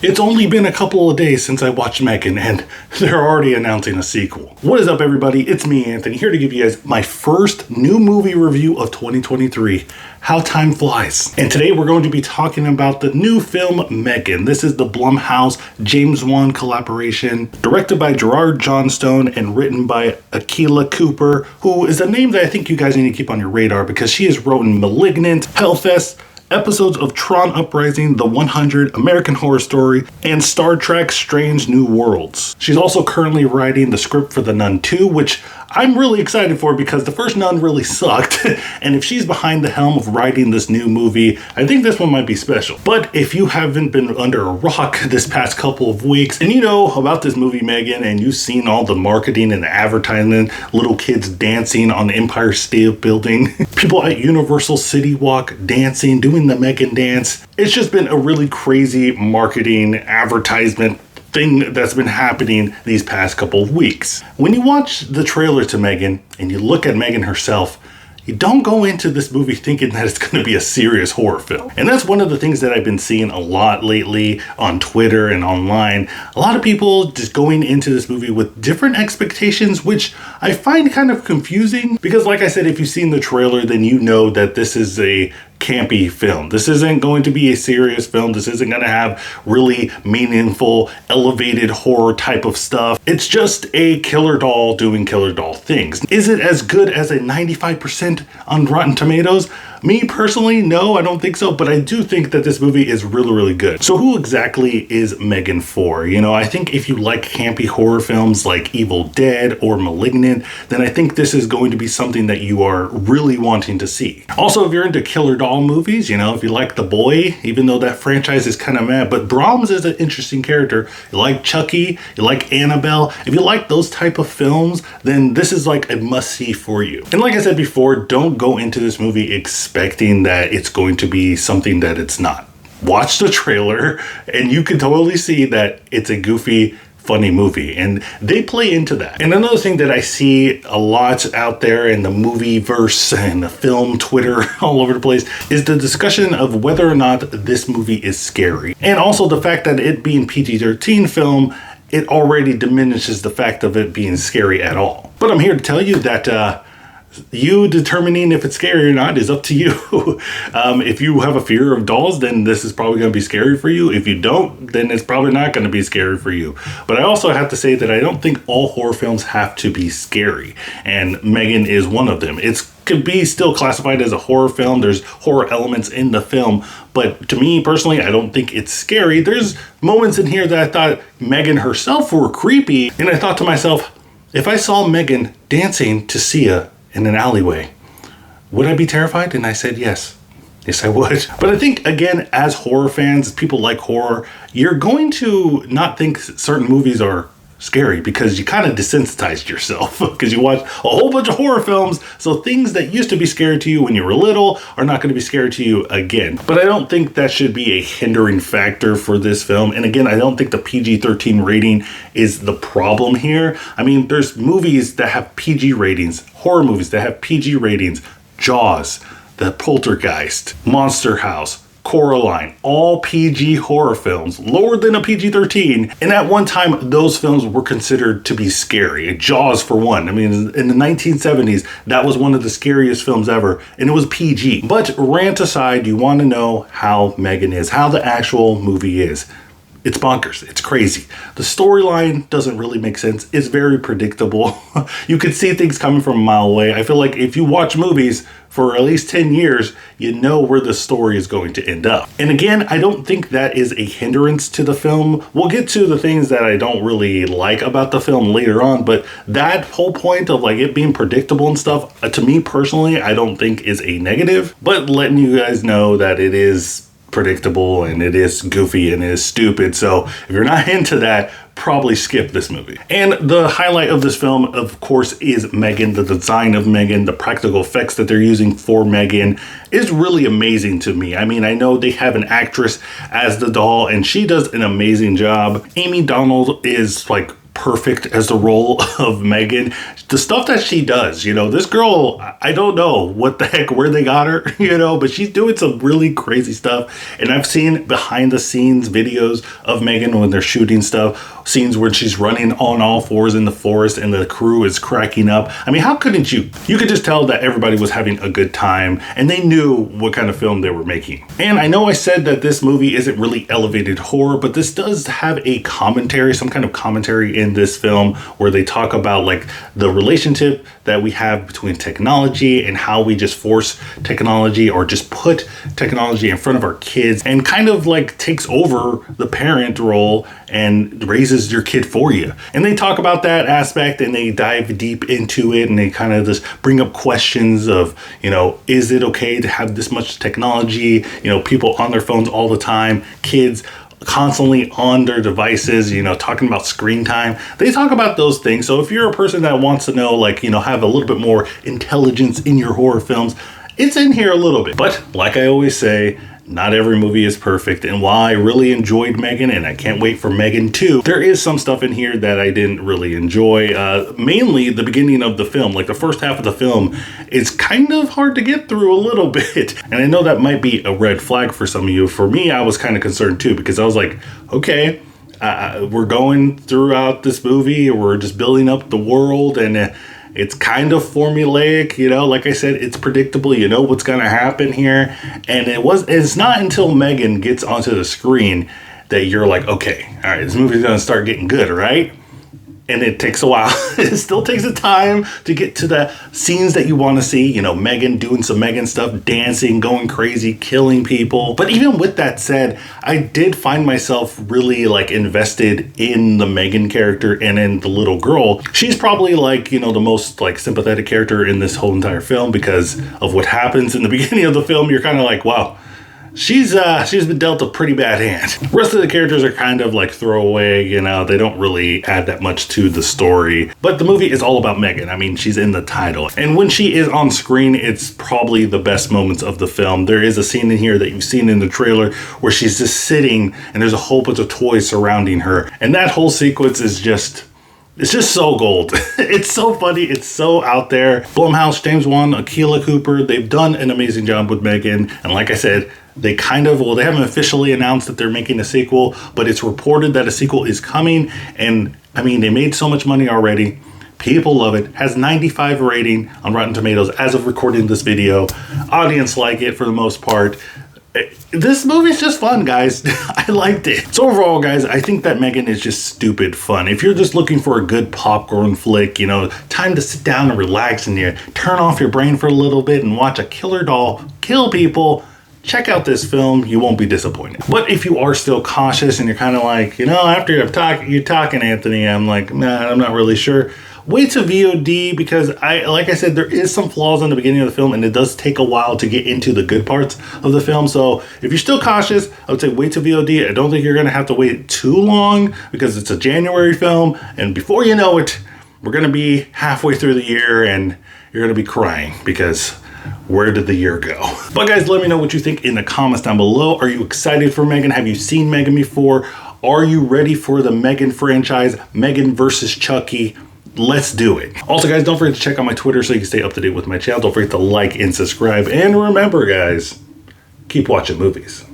It's only been a couple of days since I watched M3GAN and they're already announcing a sequel. What is up, everybody? It's me, Anthony, here to give you guys my first new movie review of 2023. How time flies. And today we're going to be talking about the new film M3GAN. This is the Blumhouse James Wan collaboration, directed by Gerard Johnstone and written by Akela Cooper, who is a name that I think you guys need to keep on your radar because she has written Malignant, Hellfest, episodes of Tron Uprising, The 100, American Horror Story, and Star Trek Strange New Worlds. She's also currently writing the script for The Nun 2, which I'm really excited for because the first Nun really sucked. And if she's behind the helm of writing this new movie, I think this one might be special. But if you haven't been under a rock this past couple of weeks and you know about this movie M3GAN and you've seen all the marketing and the advertisement, little kids dancing on the Empire State Building, people at Universal City Walk dancing, doing the M3GAN dance, it's just been a really crazy marketing advertisement thing that's been happening these past couple of weeks. When you watch the trailer to M3GAN and you look at M3GAN herself, you don't go into this movie thinking that it's going to be a serious horror film. And that's one of the things that I've been seeing a lot lately on Twitter and online. A lot of people just going into this movie with different expectations, which I find kind of confusing because, like I said, if you've seen the trailer, then you know that this is a campy film. This isn't going to be a serious film. This isn't going to have really meaningful, elevated horror type of stuff. It's just a killer doll doing killer doll things. Is it as good as a 95% on Rotten Tomatoes? Me personally, no, I don't think so, but I do think that this movie is really, really good. So who exactly is M3GAN for? You know, I think if you like campy horror films like Evil Dead or Malignant, then I think this is going to be something that you are really wanting to see. Also, if you're into killer doll movies, you know, if you like The Boy, even though that franchise is kind of mad, but Brahms is an interesting character. You like Chucky, you like Annabelle. If you like those type of films, then this is like a must-see for you. And like I said before, don't go into this movie expecting that it's going to be something that it's not. Watch the trailer and you can totally see that it's a goofy, funny movie, and they play into that. And another thing that I see a lot out there in the movie verse and the film Twitter all over the place is the discussion of whether or not this movie is scary. And also the fact that it being PG-13 film, it already diminishes the fact of it being scary at all. But I'm here to tell you that you determining if it's scary or not is up to you. If you have a fear of dolls, then this is probably going to be scary for you. If you don't, then it's probably not going to be scary for you. But I also have to say that I don't think all horror films have to be scary, and M3GAN is one of them. It could be still classified as a horror film. There's horror elements in the film, but to me personally, I don't think it's scary. There's moments in here that I thought M3GAN herself were creepy, and I thought to myself, if I saw M3GAN dancing to Sia in an alleyway, would I be terrified? And I said yes. Yes, I would. But I think, again, as horror fans, people like horror, you're going to not think certain movies are scary because you kind of desensitized yourself because you watch a whole bunch of horror films. So things that used to be scary to you when you were little are not going to be scary to you again. But I don't think that should be a hindering factor for this film. And again, I don't think the PG-13 rating is the problem here. I mean, there's movies that have PG ratings, horror movies that have PG ratings, Jaws, The Poltergeist, Monster House, Coraline, all PG horror films, lower than a PG-13. And at one time, those films were considered to be scary. Jaws, for one. I mean, in the 1970s, that was one of the scariest films ever, and it was PG. But rant aside, you want to know how M3GAN is, how the actual movie is. It's bonkers. It's crazy. The storyline doesn't really make sense. It's very predictable. You could see things coming from a mile away. I feel like if you watch movies for at least 10 years, you know where the story is going to end up. And again, I don't think that is a hindrance to the film. We'll get to the things that I don't really like about the film later on, but that whole point of like it being predictable and stuff, to me personally, I don't think is a negative, but letting you guys know that it is predictable and it is goofy and it is stupid. So if you're not into that, probably skip this movie. And the highlight of this film, of course, is M3GAN. The design of M3GAN, the practical effects that they're using for M3GAN is really amazing to me. I mean, I know they have an actress as the doll and she does an amazing job. Amie Donald is like perfect as the role of M3GAN. The stuff that she does, you know, this girl, I don't know what the heck, where they got her, you know, but she's doing some really crazy stuff. And I've seen behind the scenes videos of M3GAN when they're shooting stuff, scenes where she's running on all fours in the forest and the crew is cracking up. I mean, how couldn't you? You could just tell that everybody was having a good time and they knew what kind of film they were making. And I know I said that this movie isn't really elevated horror, but this does have a commentary, some kind of commentary in this film where they talk about like the relationship that we have between technology and how we just force technology or just put technology in front of our kids and kind of like takes over the parent role and raises your kid for you. And they talk about that aspect and they dive deep into it and they kind of just bring up questions of, you know, is it okay to have this much technology? You know, people on their phones all the time, kids constantly on their devices, you know, talking about screen time. They talk about those things. So if you're a person that wants to know, like, you know, have a little bit more intelligence in your horror films, it's in here a little bit. But like I always say, not every movie is perfect. And while I really enjoyed M3GAN and I can't wait for M3GAN 2, there is some stuff in here that I didn't really enjoy. Mainly the beginning of the film, like the first half of the film is kind of hard to get through a little bit. And I know that might be a red flag for some of you. For me, I was kind of concerned too, because I was like, okay, we're going throughout this movie, we're just building up the world and it's kind of formulaic, you know, like I said, it's predictable, you know what's going to happen here. And it's not until M3GAN gets onto the screen that you're like, okay, all right, this movie's going to start getting good, right? And it takes a while. It still takes a time to get to the scenes that you want to see. You know, M3GAN doing some M3GAN stuff, dancing, going crazy, killing people. But even with that said, I did find myself really like invested in the M3GAN character and in the little girl. She's probably like, you know, the most like sympathetic character in this whole entire film because of what happens in the beginning of the film. You're kind of like, wow. She's been dealt a pretty bad hand. The rest of the characters are kind of like throwaway, you know, they don't really add that much to the story. But the movie is all about M3GAN. I mean, she's in the title. And when she is on screen, it's probably the best moments of the film. There is a scene in here that you've seen in the trailer where she's just sitting and there's a whole bunch of toys surrounding her. And that whole sequence is just... it's just so gold. It's so funny. It's so out there. Blumhouse, James Wan, Akela Cooper, they've done an amazing job with M3GAN. And like I said, they kind of, well, they haven't officially announced that they're making a sequel, but it's reported that a sequel is coming. And I mean, they made so much money already. People love it. Has 95 rating on Rotten Tomatoes as of recording this video. Audience like it for the most part. This movie's just fun, guys. I liked it. So overall, guys, I think that M3GAN is just stupid fun. If you're just looking for a good popcorn flick, you know, time to sit down and relax and you turn off your brain for a little bit and watch a killer doll kill people, check out this film. You won't be disappointed. But if you are still cautious and you're kind of like, you know, after you're talking, Anthony, I'm like, nah, I'm not really sure. Wait to VOD because like I said, there is some flaws in the beginning of the film and it does take a while to get into the good parts of the film. So if you're still cautious, I would say wait to VOD. I don't think you're going to have to wait too long because it's a January film. And before you know it, we're going to be halfway through the year and you're going to be crying because where did the year go? But guys, let me know what you think in the comments down below. Are you excited for M3GAN? Have you seen M3GAN before? Are you ready for the M3GAN franchise? M3GAN versus Chucky? Let's do it. Also, guys, don't forget to check out my Twitter so you can stay up to date with my channel. Don't forget to like and subscribe. And remember, guys, keep watching movies.